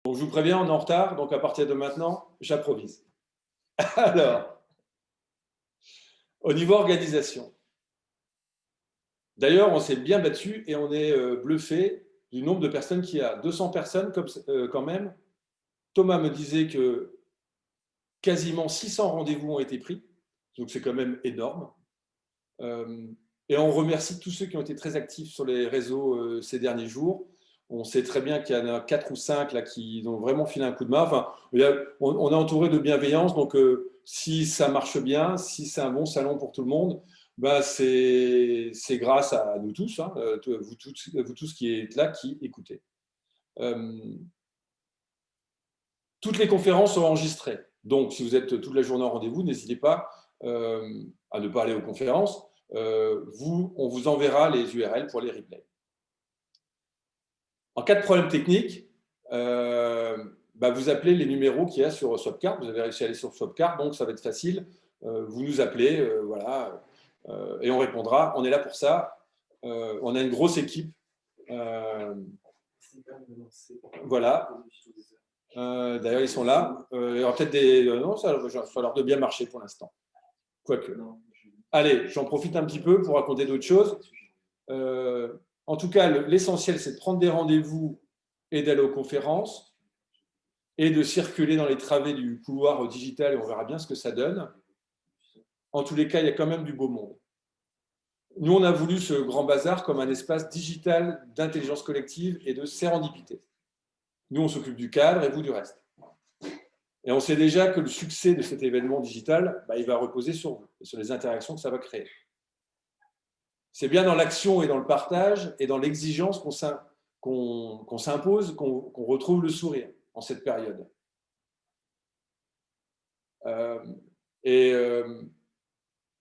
Donc, je vous préviens, on est en retard, donc à partir de maintenant, j'improvise. Alors, au niveau organisation. D'ailleurs, on s'est bien battu et on est bluffé du nombre de personnes qu'il y a. 200 personnes quand même. Thomas me disait que quasiment 600 rendez-vous ont été pris, donc c'est quand même énorme. Et on remercie tous ceux qui ont été très actifs sur les réseaux ces derniers jours. On sait très bien qu'il y en a 4 ou 5 là, qui ont vraiment filé un coup de main. Enfin, on est entouré de bienveillance, donc si ça marche bien, si c'est un bon salon pour tout le monde, bah c'est grâce à nous tous, hein, vous tous qui êtes là, qui écoutez. Toutes les conférences sont enregistrées. Donc, si vous êtes toute la journée en rendez-vous, n'hésitez pas à ne pas aller aux conférences. On vous enverra les URL pour les replays. En cas de problème technique, vous appelez les numéros qu'il y a sur Swapcard. Vous avez réussi à aller sur Swapcard, donc ça va être facile. Vous nous appelez, voilà, et on répondra. On est là pour ça. On a une grosse équipe. Voilà. D'ailleurs, ils sont là. Il y aura peut-être des. Non, ça a l'air de bien marcher pour l'instant. Quoique. Allez, j'en profite un petit peu pour raconter d'autres choses. En tout cas, l'essentiel, c'est de prendre des rendez-vous et d'aller aux conférences et de circuler dans les travées du couloir digital et on verra bien ce que ça donne. En tous les cas, il y a quand même du beau monde. Nous, on a voulu ce grand bazar comme un espace digital d'intelligence collective et de sérendipité. Nous, on s'occupe du cadre et vous du reste. Et on sait déjà que le succès de cet événement digital, il va reposer sur vous et sur les interactions que ça va créer. C'est bien dans l'action et dans le partage et dans l'exigence qu'on s'impose, qu'on retrouve le sourire en cette période.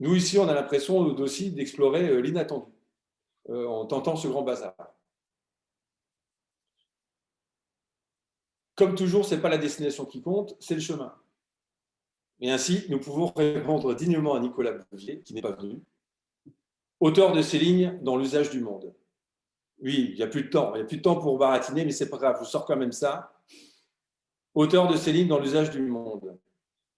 Nous, ici, on a l'impression aussi d'explorer l'inattendu en tentant ce grand bazar. Comme toujours, ce n'est pas la destination qui compte, c'est le chemin. Et ainsi, nous pouvons répondre dignement à Nicolas Bouvier, qui n'est pas venu, auteur de ces lignes dans l'usage du monde. Oui, il n'y a plus de temps. Il n'y a plus de temps pour baratiner, mais ce n'est pas grave, je vous sors quand même ça. Auteur de ces lignes dans l'usage du monde.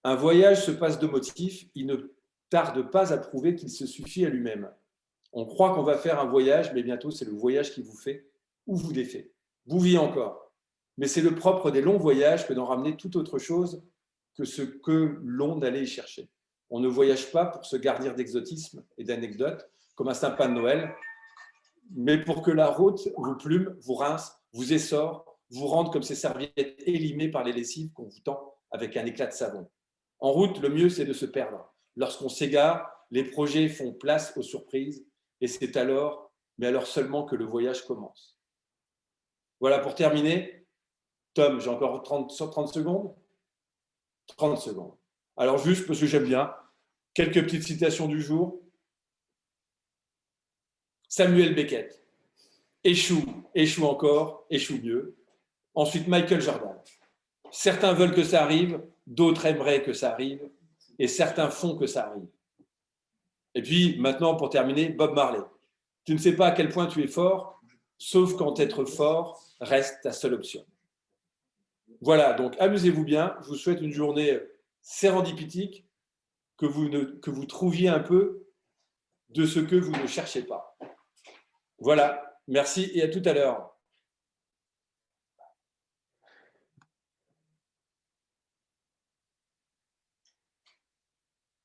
Un voyage se passe de motifs, il ne tarde pas à prouver qu'il se suffit à lui-même. On croit qu'on va faire un voyage, mais bientôt c'est le voyage qui vous fait ou vous défait. Bouville encore. Mais c'est le propre des longs voyages que d'en ramener tout autre chose que ce que l'on allait y chercher. On ne voyage pas pour se garnir d'exotisme et d'anecdotes, comme un sapin de Noël, mais pour que la route vous plume, vous rince, vous essore, vous rende comme ces serviettes élimées par les lessives qu'on vous tend avec un éclat de savon. En route, le mieux, c'est de se perdre. Lorsqu'on s'égare, les projets font place aux surprises et c'est alors, mais alors seulement que le voyage commence. Voilà, pour terminer, Tom, j'ai encore 30 secondes 30 secondes. Alors juste, parce que j'aime bien, quelques petites citations du jour. Samuel Beckett. Échoue, échoue encore, échoue mieux. Ensuite, Michael Jordan. Certains veulent que ça arrive, d'autres aimeraient que ça arrive, et certains font que ça arrive. Et puis, maintenant, pour terminer, Bob Marley. Tu ne sais pas à quel point tu es fort, sauf quand être fort reste ta seule option. Voilà, donc amusez-vous bien. Je vous souhaite une journée sérendipitique, que vous trouviez un peu de ce que vous ne cherchez pas. Voilà, merci et à tout à l'heure.